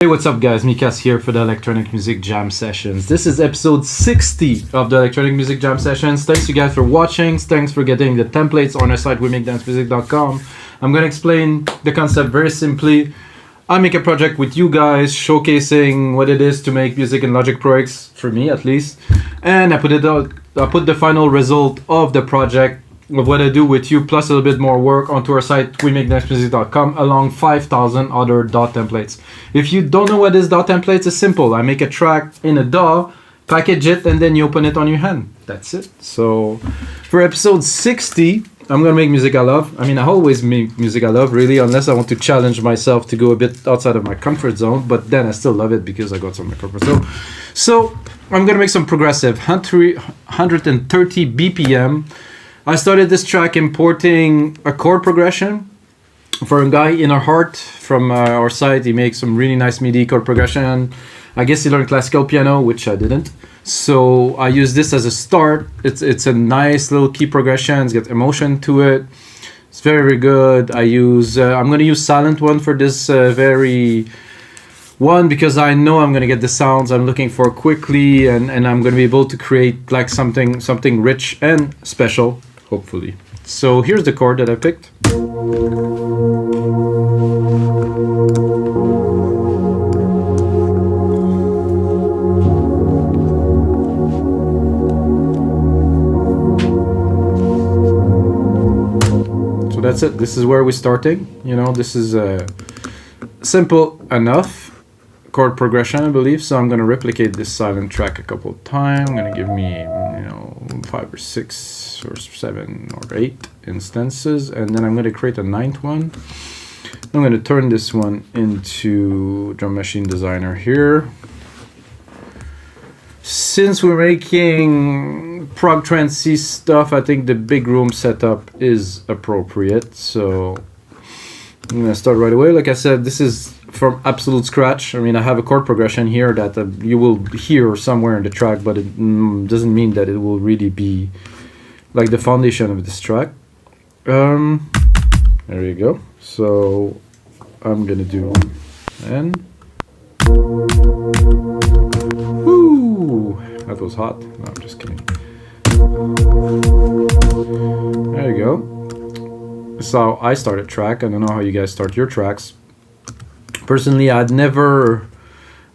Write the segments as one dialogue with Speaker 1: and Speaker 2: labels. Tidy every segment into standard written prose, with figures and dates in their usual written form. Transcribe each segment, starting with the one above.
Speaker 1: Hey, what's up guys, Mikas here for the Electronic Music Jam Sessions. This is episode 60 of the Electronic Music Jam Sessions. Thanks you guys for watching, thanks for getting the templates on our site wemakedancemusic.com. I'm going to explain the concept very simply. I make a project with you guys, showcasing what it is to make music in Logic Pro X, for me at least. And I put the final result of the project, of what I do with you, plus a little bit more work, onto our site wemakedancemusic.com along 5,000 other DAW templates. If you don't know what is DAW templates, it's simple. I make a track in a DAW, package it, and then you open it on your hand. That's it. So for episode 60, I'm gonna make music I love. I mean, I always make music I love, really, unless I want to challenge myself to go a bit outside of my comfort zone, but then I still love it because I got some comfort zone. So I'm gonna make some progressive 130 BPM. I started this track importing a chord progression for a guy in our heart from our site. He makes some really nice MIDI chord progression. I guess he learned classical piano, which I didn't. So I use this as a start. It's a nice little key progression. It's got emotion to it. It's very, very good. I'm going to use silent one for this very one, because I know I'm going to get the sounds I'm looking for quickly, and I'm going to be able to create like something rich and special, hopefully. So here's the chord that I picked. So that's it. This is where we're starting. You know, this is simple enough chord progression, I believe. So I'm going to replicate this silent track a couple of times. I'm going to give me 5 or 6 or 7 or 8 instances, and then I'm going to create a 9th one. I'm going to turn this one into Drum Machine Designer here. Since we're making prog trancey stuff, I think the big room setup is appropriate. So I'm going to start right away. Like I said, this is from absolute scratch. I mean, I have a chord progression here that you will hear somewhere in the track, but it doesn't mean that it will really be like the foundation of this track. There you go. So I'm gonna do N. Woo! That was hot. No, I'm just kidding. There you go. So I start a track. I don't know how you guys start your tracks. Personally, I'd never,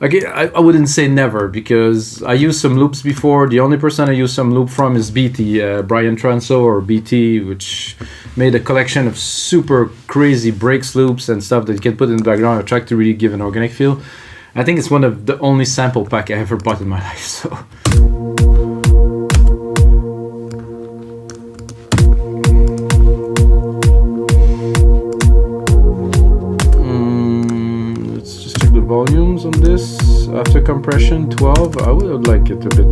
Speaker 1: I wouldn't say never, because I used some loops before. The only person I use some loop from is BT, Brian Trance or BT, which made a collection of super crazy breaks loops and stuff that you can put in the background of a track to really give an organic feel. I think it's one of the only sample pack I ever bought in my life, so. Volumes on this after compression 12. I would like it a bit.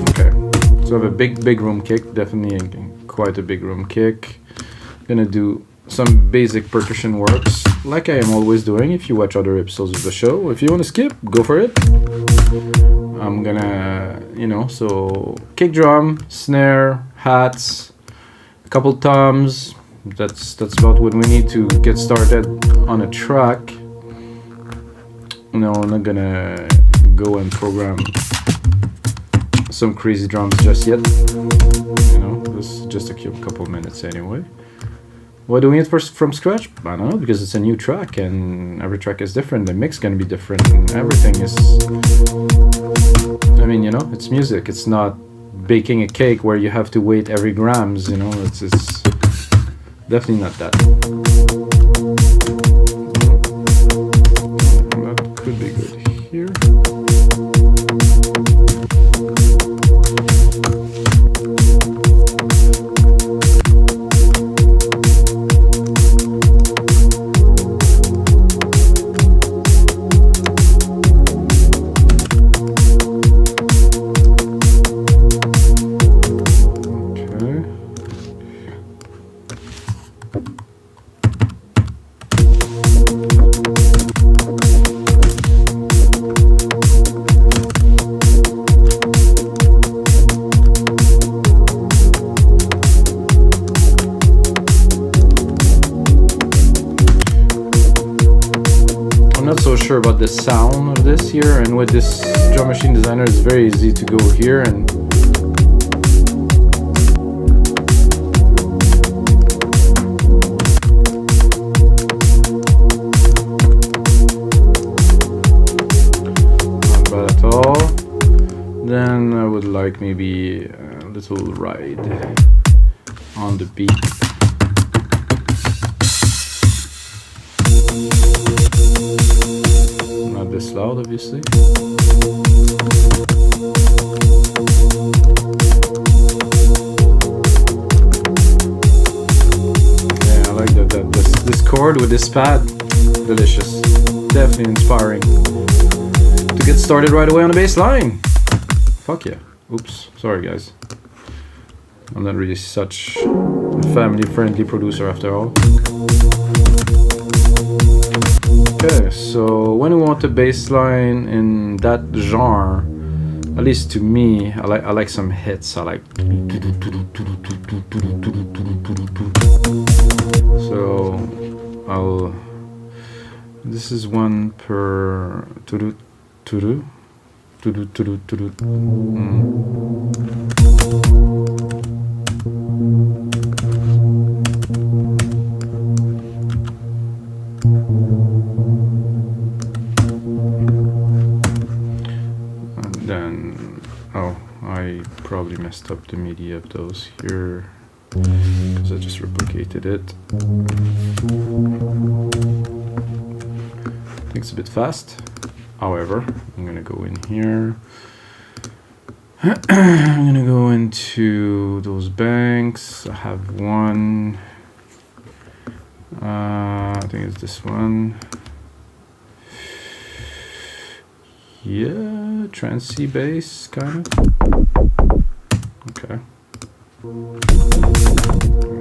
Speaker 1: Okay, so I have a big room kick, definitely quite a big room kick. Gonna do some basic percussion works like I am always doing. If you watch other episodes of the show, if you want to skip, go for it. I'm gonna, so kick drum, snare, hats, a couple toms. That's about what we need to get started on a track. No, I'm not gonna go and program some crazy drums just yet. This is just a couple minutes anyway. Why doing it from scratch? I don't know, because it's a new track and every track is different. The mix gonna be different and everything is. I mean, it's music. It's not baking a cake where you have to weight every grams. It's definitely not that. That could be good here. I'm not so sure about the sound of this here, and with this drum machine designer it's very easy to go here and not bad at all. Then I would like maybe a little ride on the beat. Not this loud, obviously. Yeah, I like that. This chord with this pad, delicious. Definitely inspiring. To get started right away on the bass line. Fuck yeah. Oops, sorry guys. I'm not really such a family-friendly producer after all. Okay, so when we want a bass line in that genre, at least to me, I like some hits. I like. So this is one per to-do. And then, I probably messed up the MIDI of those here because I just replicated it. I think it's a bit fast. However, I'm gonna go in here. I'm gonna go into those banks. I have one. I think it's this one. Yeah, trancey bass, kind of. Okay.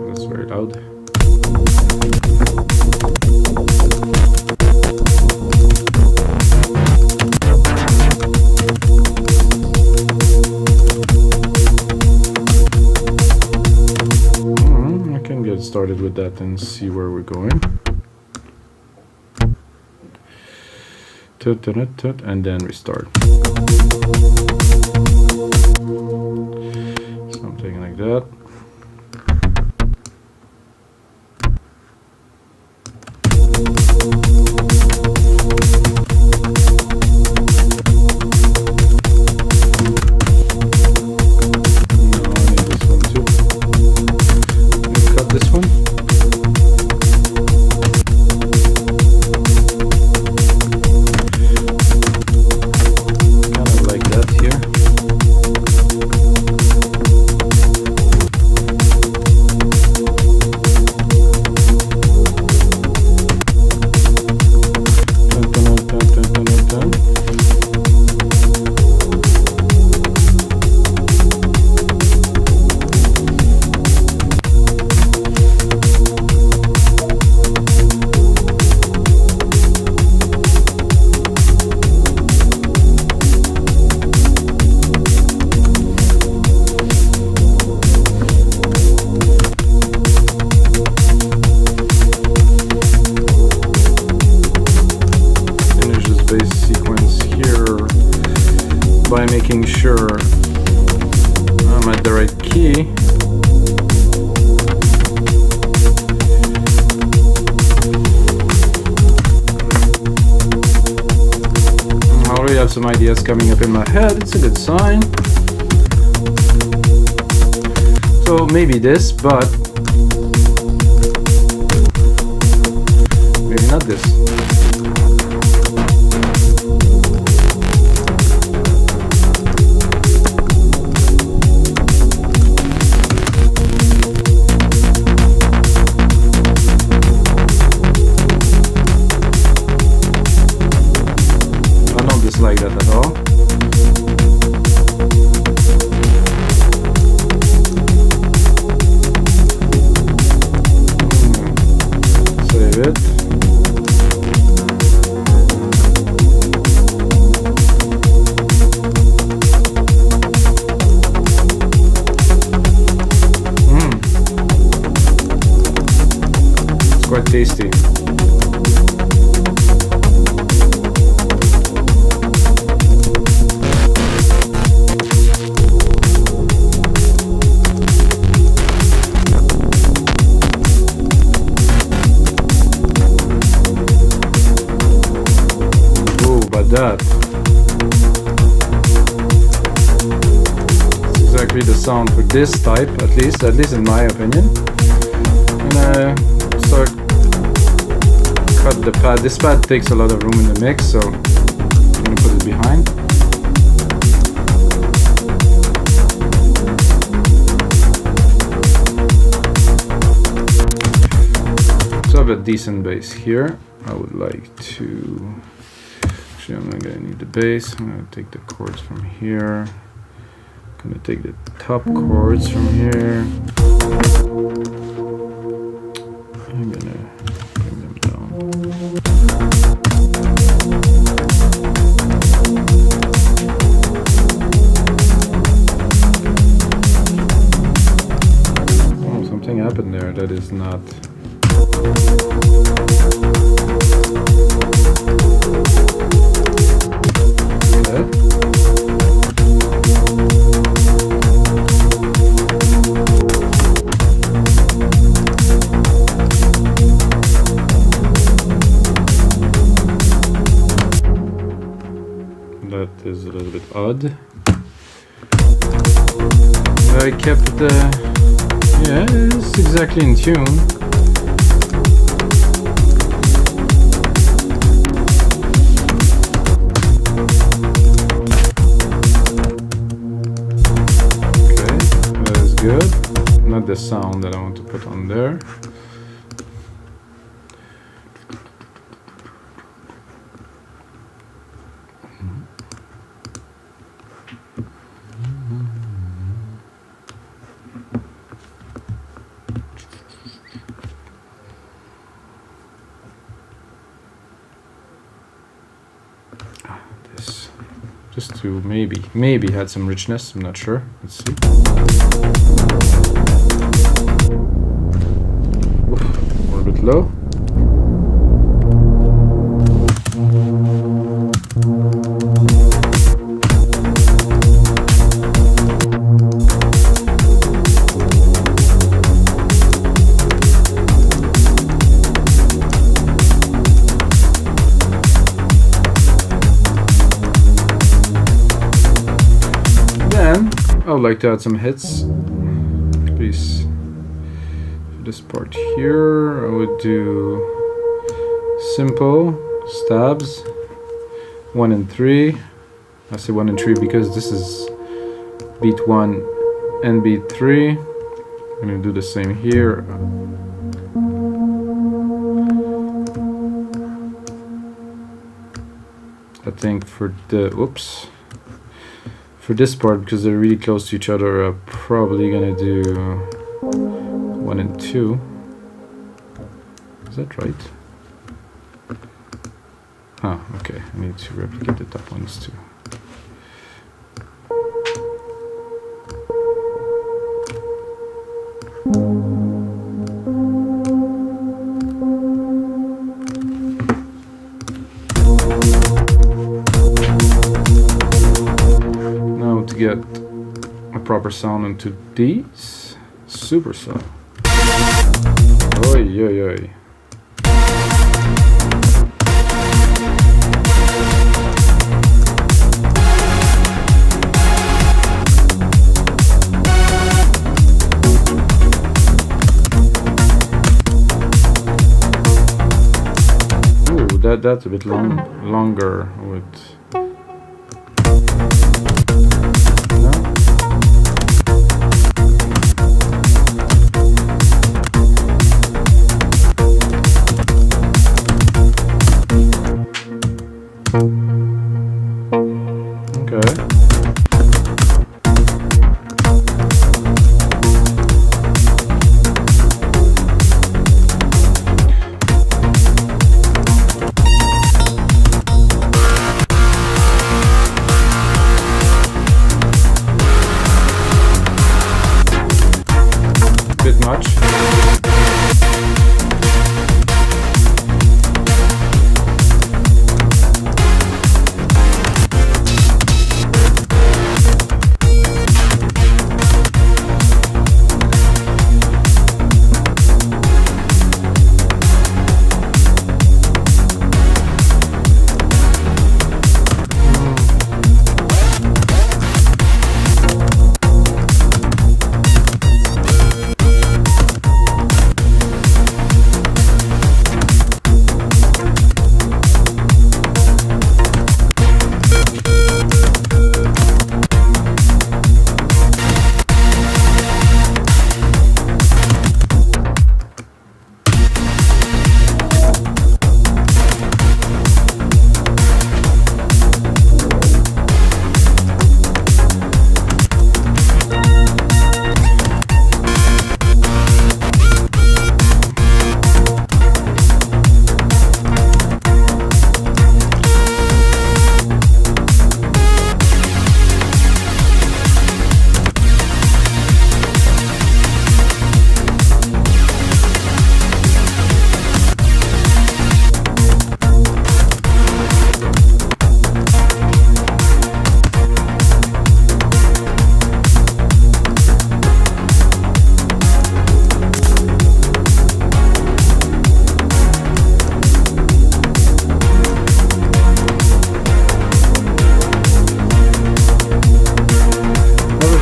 Speaker 1: That's very loud. I can get started with that and see where we're going. And then restart. Something like that. By making sure I'm at the right key. I already have some ideas coming up in my head. It's a good sign. So maybe this, but maybe not this. Like that at all. Save it. It's quite tasty. that. It's exactly the sound for this type, at least in my opinion. And start cut the pad. This pad takes a lot of room in the mix, so I'm gonna put it behind. So I have a decent bass here. I would like to, actually I'm not gonna need the bass. I'm gonna take the chords from here. I'm gonna take the top chords from here. I'm gonna bring them down. Oh, something happened there that is not. That is a little bit odd. I kept the, yeah, it's exactly in tune. Okay, that is good. Not the sound that I want to put on there. Just to maybe add some richness, I'm not sure. Let's see. Oof, we're a bit low. I would like to add some hits. Please, for this part here, I would do simple stabs, 1 and 3. I say 1 and 3 because this is beat 1 and beat 3. I'm gonna do the same here. I think for the, oops. For this part, because they're really close to each other, I'm probably gonna do 1 and 2. Is that right? Ah, okay. I need to replicate the top ones too. Get a proper sound into these. Super sound. Oi, oi, oi. Ooh, that's a bit longer with.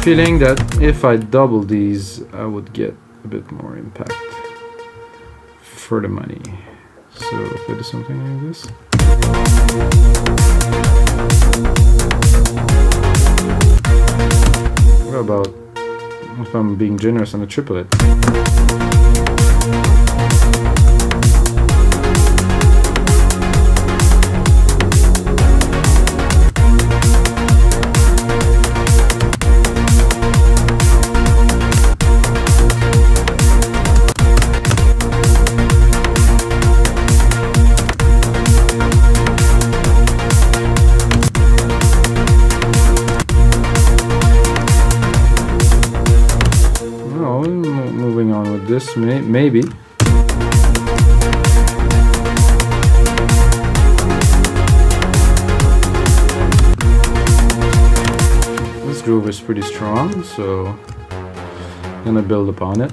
Speaker 1: feeling that if I double these, I would get a bit more impact for the money. So if I do something like this. What about if I'm being generous on a triplet? This maybe. This groove is pretty strong, so I'm gonna build upon it.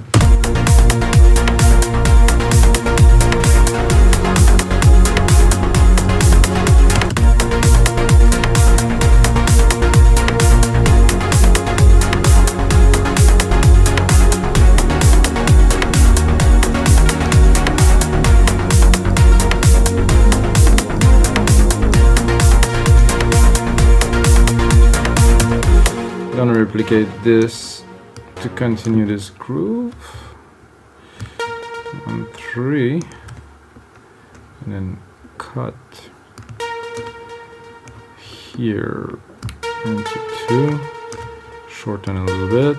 Speaker 1: Gonna replicate this to continue this groove. 1, 3, and then cut here into 2, shorten a little bit.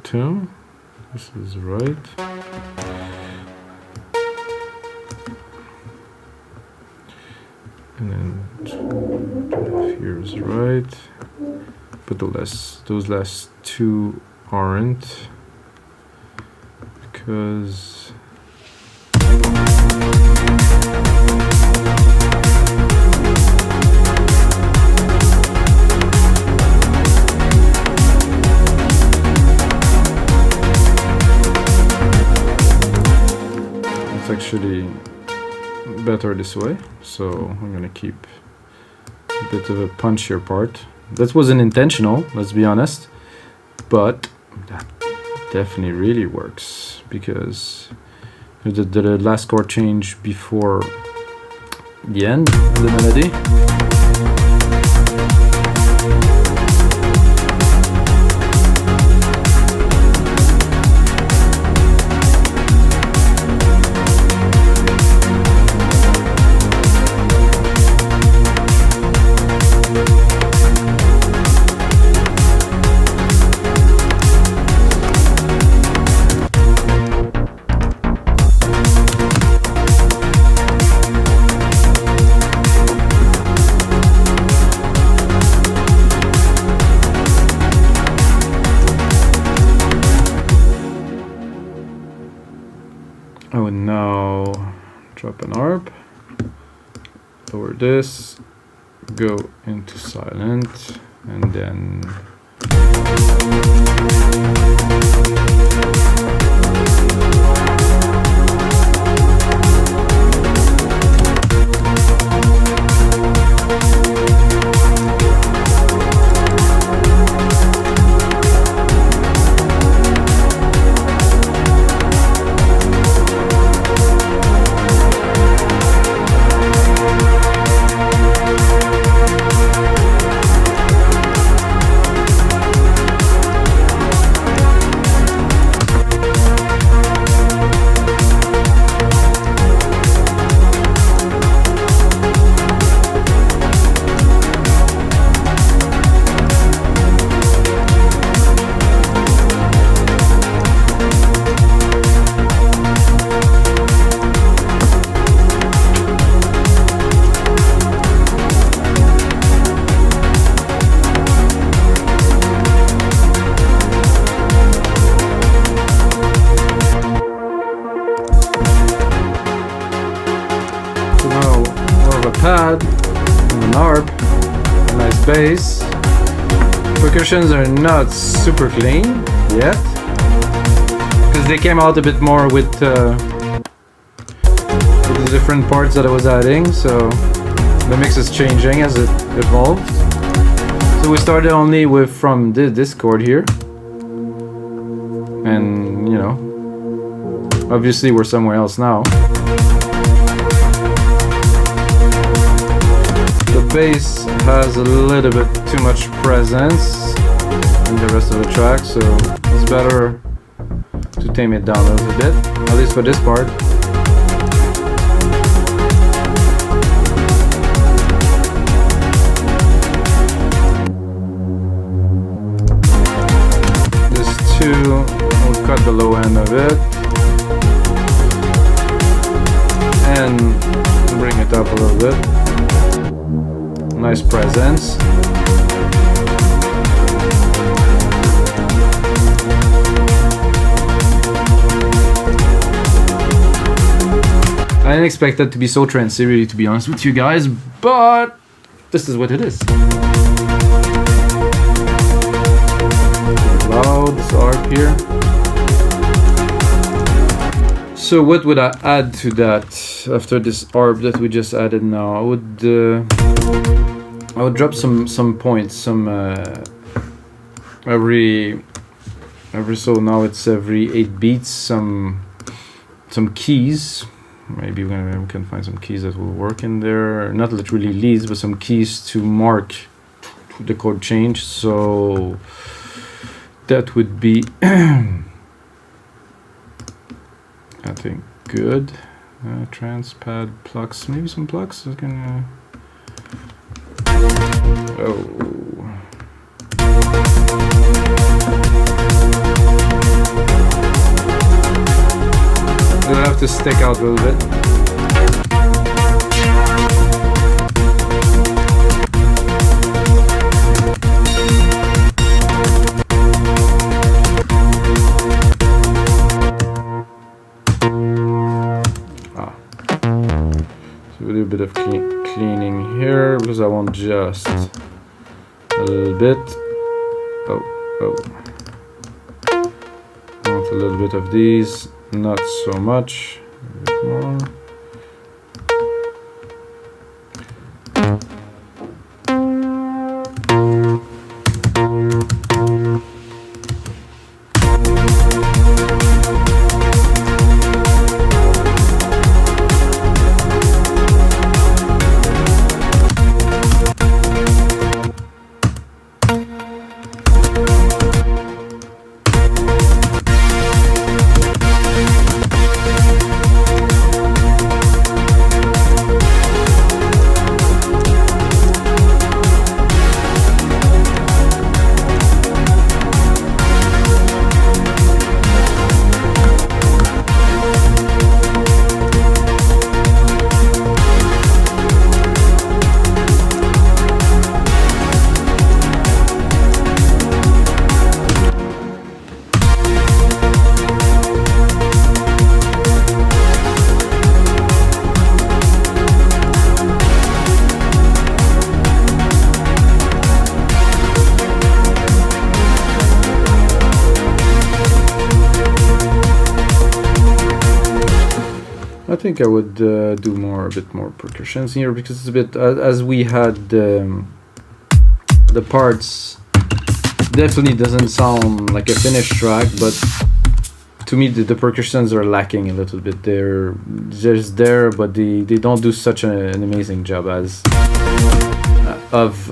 Speaker 1: Two. This is right. And then 2.5 here is right. But those last two aren't, because actually better this way, so I'm gonna keep a bit of a punchier part. That wasn't intentional, let's be honest, but that definitely really works, because the last chord change before the end of the melody. I would now drop an arp, lower this, go into silent, and then pad, an arp, a nice bass, percussions are not super clean yet, because they came out a bit more with the different parts that I was adding, so the mix is changing as it evolved. So we started only with from this chord here, and you know, obviously we're somewhere else now. The bass has a little bit too much presence in the rest of the track, so it's better to tame it down a little bit, at least for this part. This 2, we'll cut the low end of it and bring it up a little bit. Nice presence. I didn't expect that to be so trancey, really, to be honest with you guys, but this is what it is. Loud, this arp here. So what would I add to that after this arp that we just added now? I would drop some points, every so now it's every 8 beats, some keys. Maybe we can find some keys that will work in there. Not literally leads, but some keys to mark the chord change. So that would be, I think, good. Trance pad plucks, maybe some plucks. I can. Oh. It'll have to stick out a little bit. So a little bit of cleaning here, because I want just a little bit. Oh. I want a little bit of these. Not so much. A bit more. I think I would do a bit more percussions here, because it's a bit as we had the parts. Definitely doesn't sound like a finished track, but to me the percussions are lacking a little bit. They're just there, but they don't do such an amazing job as of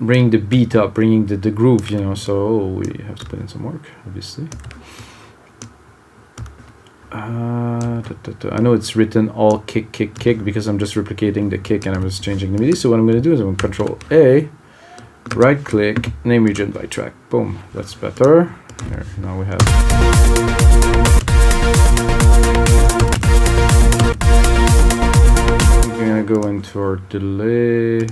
Speaker 1: bringing the beat up, bringing the groove, you know. So we have to put in some work, obviously. I know it's written all kick because I'm just replicating the kick and I'm just changing the MIDI. So what I'm going to do is I'm going to Control A, right click, name region by track. Boom, that's better. There, now we have. I'm going to go into our delay.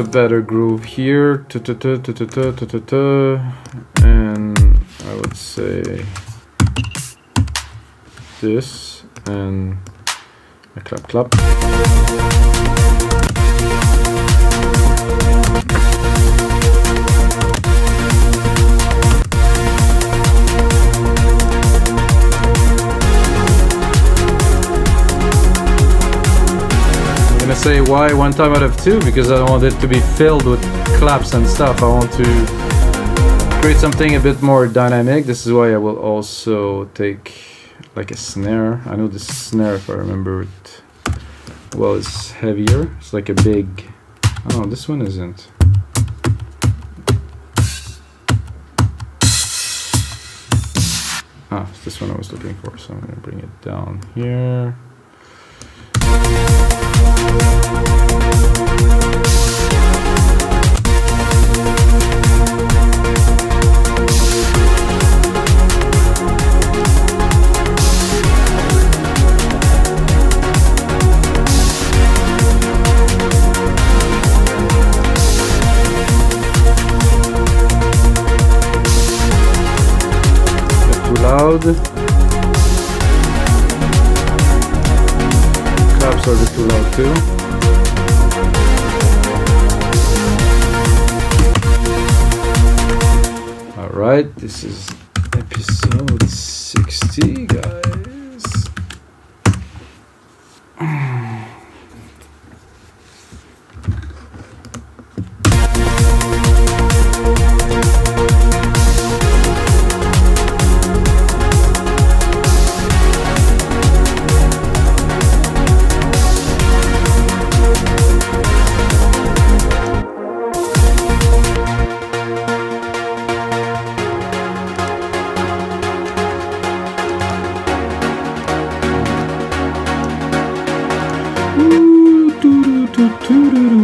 Speaker 1: a better groove here. And I would say this and a clap clap. I'm gonna say why 1 time out of 2, because I don't want it to be filled with claps and stuff. I want to create something a bit more dynamic. This is why I will also take like a snare. I know this snare, if I remember it well, is heavier. It's like a big, oh, this one isn't. Ah, it's this one I was looking for, so I'm gonna bring it down here. Loud. Claps are a bit too loud too. Alright, this is episode 60, guys.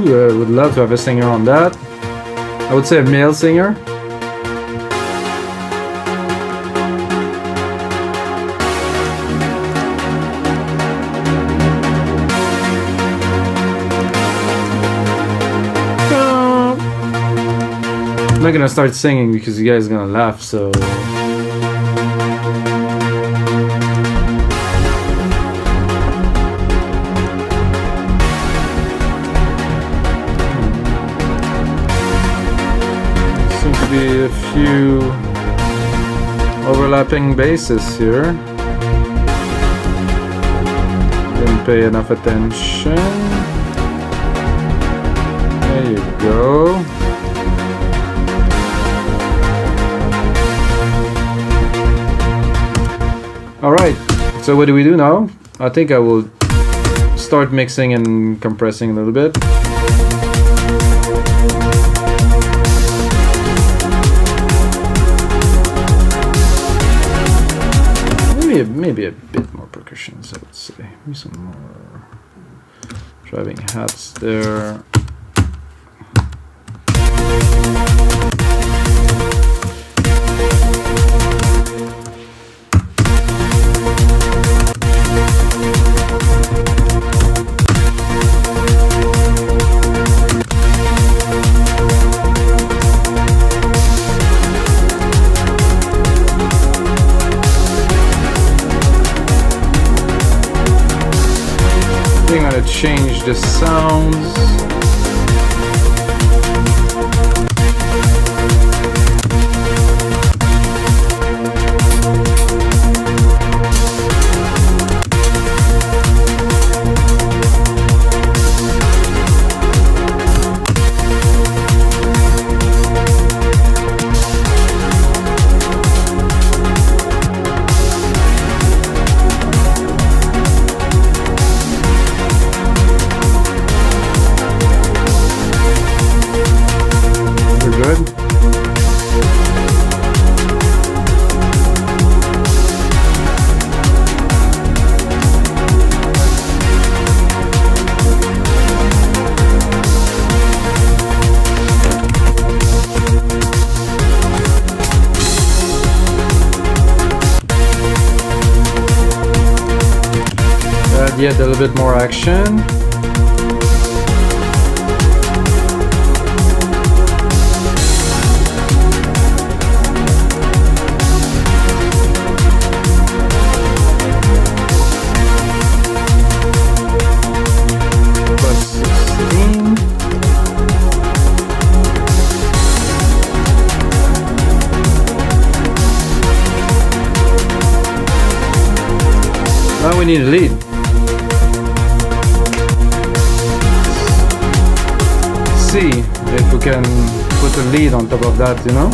Speaker 1: I would love to have a singer on that. I would say a male singer. I'm not gonna start singing because you guys are gonna laugh, so a few overlapping basses here. Didn't pay enough attention. There you go. Alright, so what do we do now? I think I will start mixing and compressing a little bit. Maybe a bit more percussions, I would say. Maybe some more driving hats there. Change the sounds. Yet a little bit more action. we need a lead. See if we can put a lead on top of that, you know?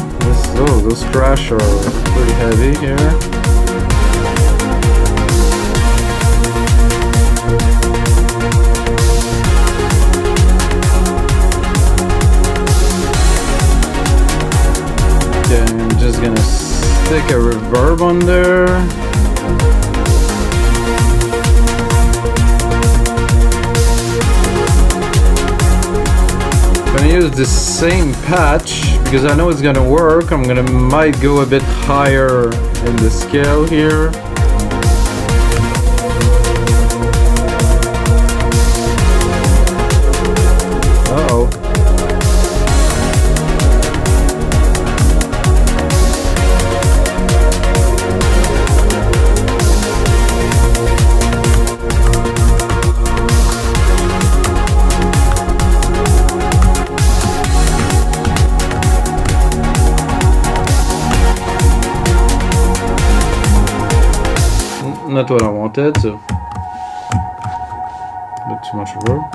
Speaker 1: Those crash are pretty heavy here. Okay, I'm just gonna stick a reverb on there. I'm gonna use the same patch because I know it's gonna work. Might go a bit higher in the scale here. Uh-oh. Not what I wanted, so a bit too much reverb.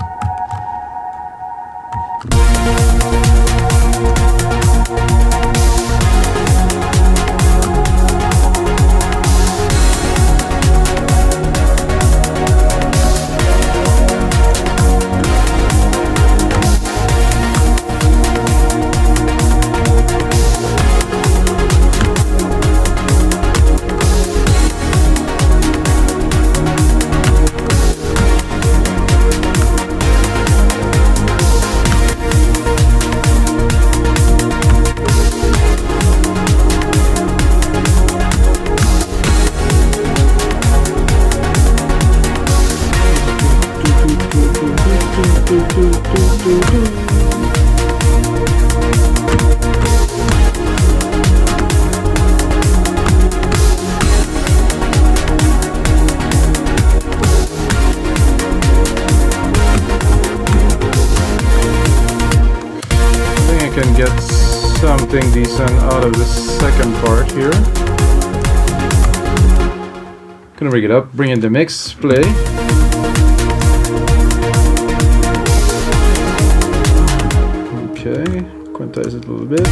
Speaker 1: Can get something decent out of the second part here. Gonna bring it up, bring in the mix, play. Okay, quantize it a little bit.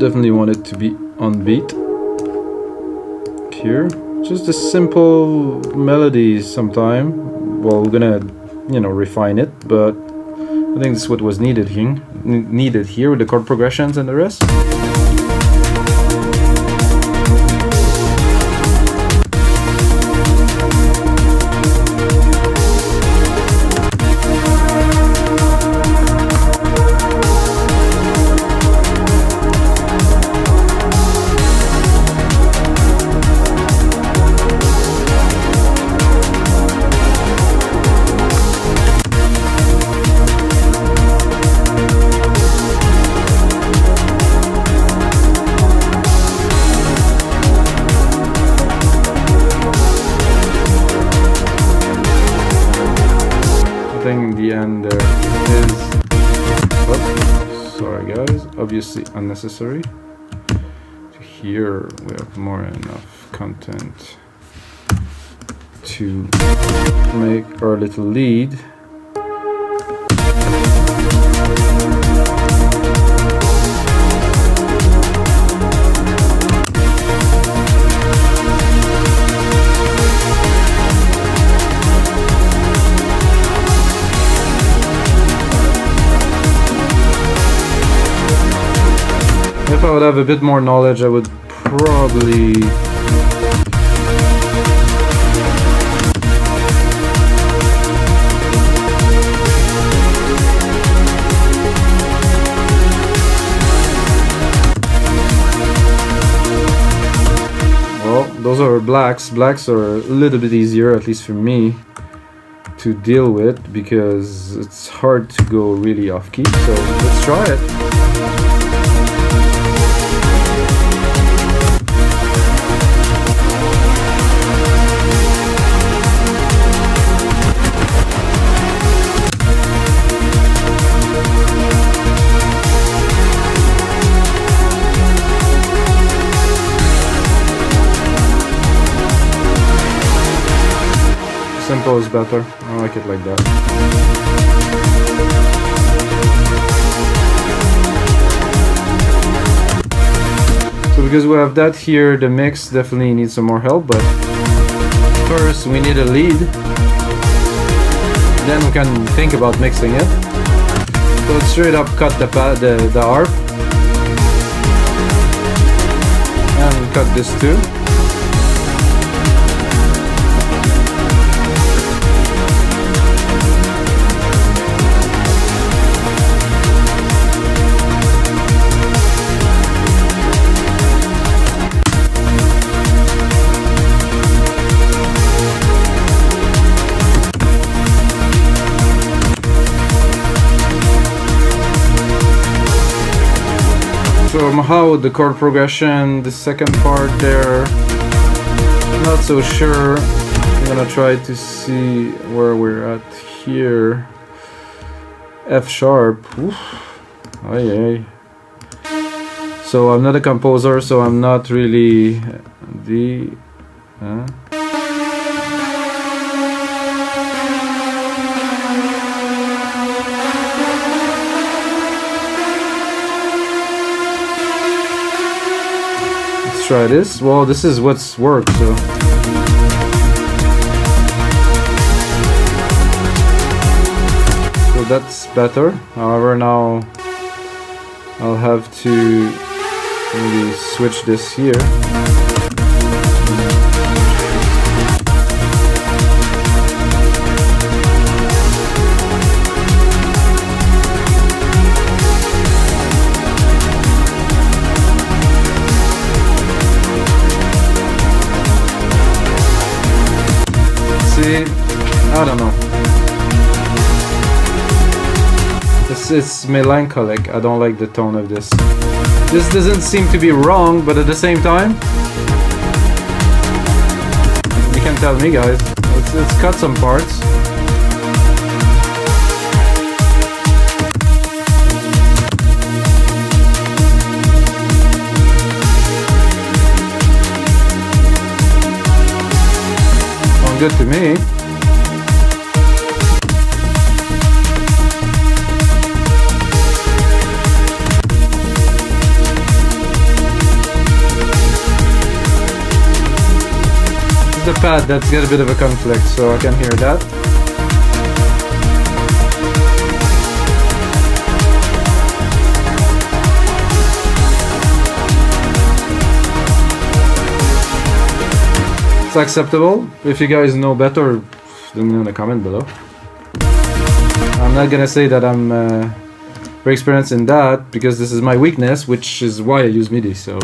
Speaker 1: Definitely want it to be on beat. Here, just a simple melody sometime. Well, we're gonna, refine it, but I think this is what was needed here with the chord progressions and the rest. The end there is, sorry guys, obviously unnecessary. Here we have more than enough content to make our little lead. If I would have a bit more knowledge, I would probably those are blacks. Blacks are a little bit easier, at least for me, to deal with because it's hard to go really off key. So let's try it. tempo is better. I like it like that. So because we have that here, the mix definitely needs some more help, but first we need a lead. Then we can think about mixing it. So let's straight up cut the harp. And cut this too. So how the chord progression, the second part there, not so sure. I'm gonna try to see where we're at here. F sharp. Oof. Aye, aye. So I'm not a composer, so I'm not really the. Try this. Well, this is what's worked, so that's better. However, now I'll have to maybe switch this here. I don't know. It's melancholic. I don't like the tone of this. This doesn't seem to be wrong, but at the same time, you can tell me, guys. Let's cut some parts. Sounds good to me. The pad that's got a bit of a conflict, so I can hear that. It's acceptable. If you guys know better, let me know in the comment below. I'm not gonna say that I'm very experienced in that because this is my weakness, which is why I use MIDI. So.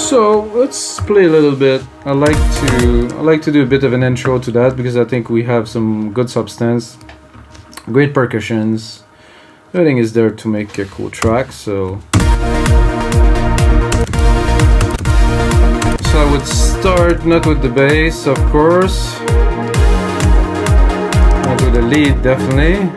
Speaker 1: So let's play a little bit. I like to do a bit of an intro to that because I think we have some good substance, great percussions. Everything is there to make a cool track. So I would start not with the bass, of course, not with the lead, definitely.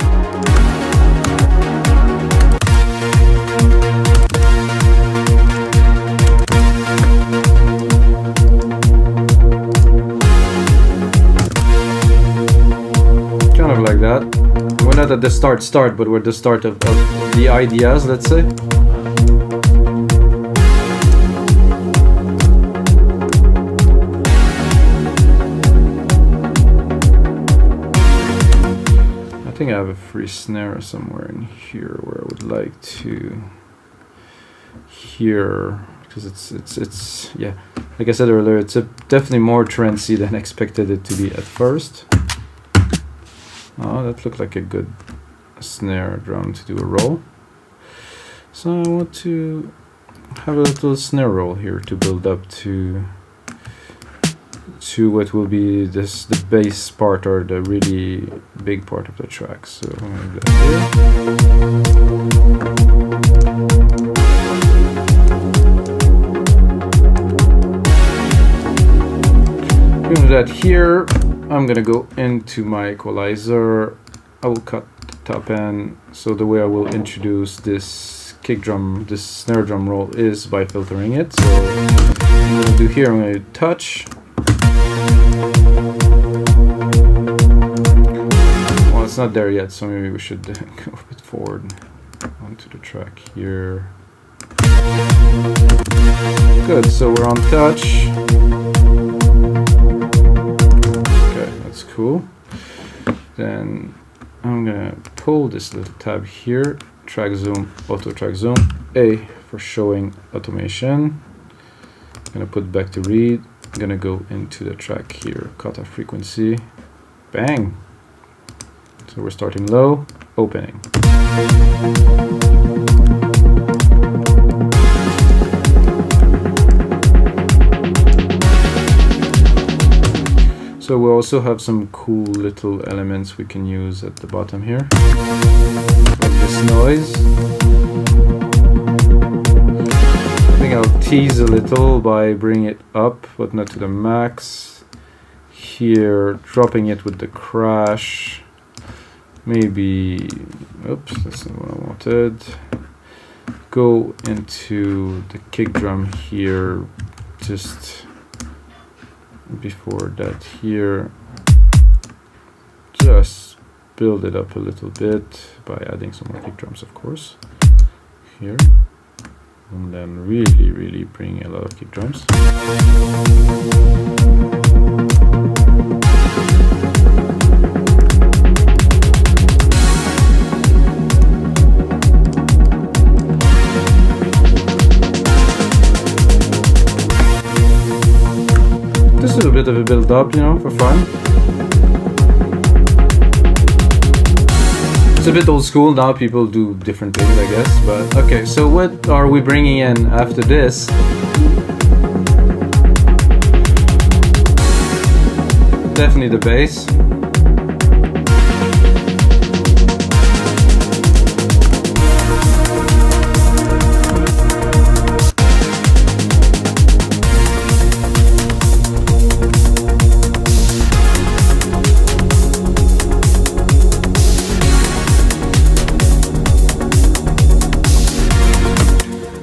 Speaker 1: Like that. We're not at the start, but we're at the start of the ideas, let's say. I think I have a free snare somewhere in here where I would like to hear, because it's yeah, like I said earlier, it's definitely more trancey than I expected it to be at first. Oh, that looked like a good snare drum to do a roll. So I want to have a little snare roll here to build up to what will be the bass part, or the really big part of the track. So I'm gonna do that here. Do that here. I'm gonna go into my equalizer. I will cut the top end. So the way I will introduce this kick drum, this snare drum roll, is by filtering it. So I'm gonna do here, I'm gonna touch. Well, it's not there yet, so maybe we should go a bit forward onto the track here. Good, so we're on touch. Okay, that's cool. Then I'm gonna pull this little tab here, track zoom, auto track zoom, A for showing automation. I'm gonna put back to read. I'm gonna go into the track here, cutoff frequency, bang. So we're starting low, opening. So we also have some cool little elements we can use at the bottom here, like this noise. I think I'll tease a little by bringing it up, but not to the max. Here, dropping it with the crash. Maybe, oops, that's not what I wanted. Go into the kick drum here, just before that here. Just build it up a little bit by adding some more kick drums, of course, here. And then really bring a lot of kick drums. This is a bit of a build up, you know, for fun. It's a bit old school now, people do different things, I guess, but okay, so what are we bringing in after this? Definitely the bass.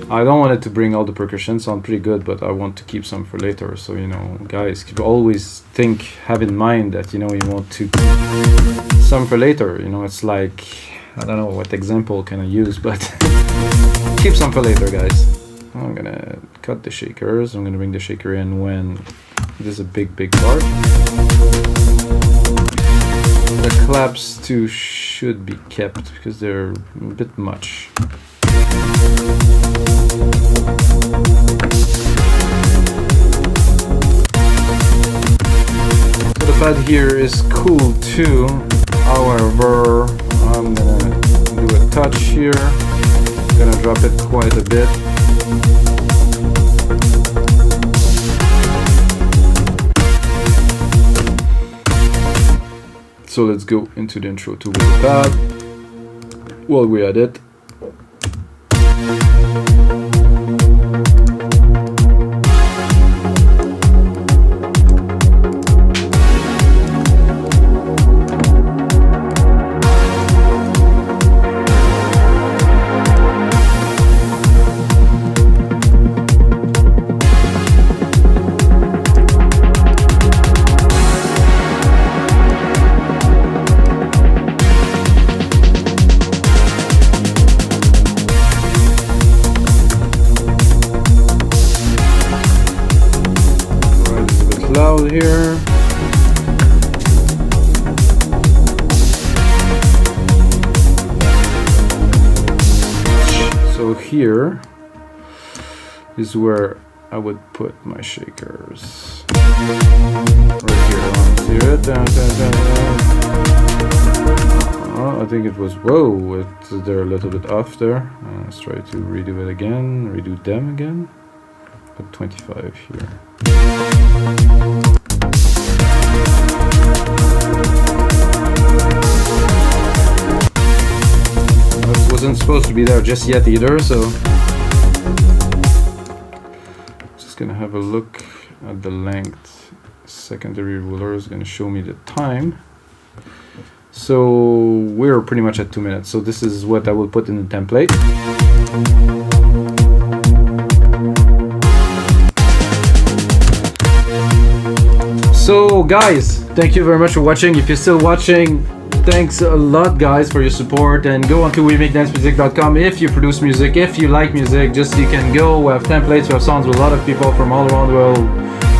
Speaker 1: I don't want it to bring all the percussion, sound pretty good, but I want to keep some for later. So, you know, guys, always have in mind that, you know, you want to some for later. You know, it's like, I don't know what example can I use, but keep some for later, guys. I'm gonna cut the shakers. I'm gonna bring the shaker in when this is a big part. The claps too should be kept because they're a bit much. So the pad here is cool too. However, I'm gonna do a touch here. I'm gonna drop it quite a bit. So let's go into the intro to the pad while we're at it. Loud here. So here is where I would put my shakers. Right here, I want to see it. Down. Oh, I think it was, whoa, they're a little bit off there. Let's try to redo it again, redo them again. Put 25 here. That wasn't supposed to be there just yet either, so just gonna have a look at the length. Secondary ruler is gonna show me the time. So we're pretty much at 2 minutes. So this is what I will put in the template. So guys, thank you very much for watching. If you're still watching, thanks a lot guys for your support, and go on to wemakedancemusic.com if you produce music, if you like music, just you can go. We have templates, we have songs with a lot of people from all around the world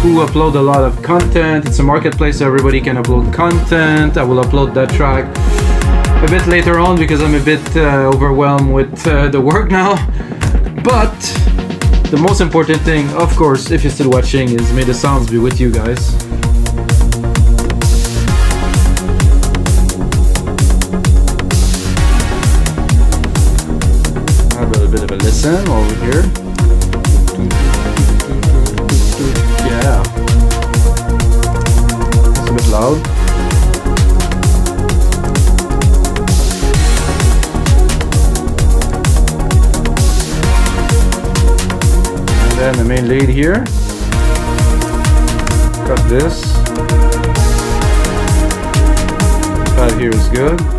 Speaker 1: who upload a lot of content. It's a marketplace so everybody can upload content. I will upload that track a bit later on because I'm a bit overwhelmed with the work now. But the most important thing, of course, if you're still watching, is may the sounds be with you guys. Have a bit of a listen while we're here. Yeah, it's a bit loud. And then the main lead here. Got this. That here is good.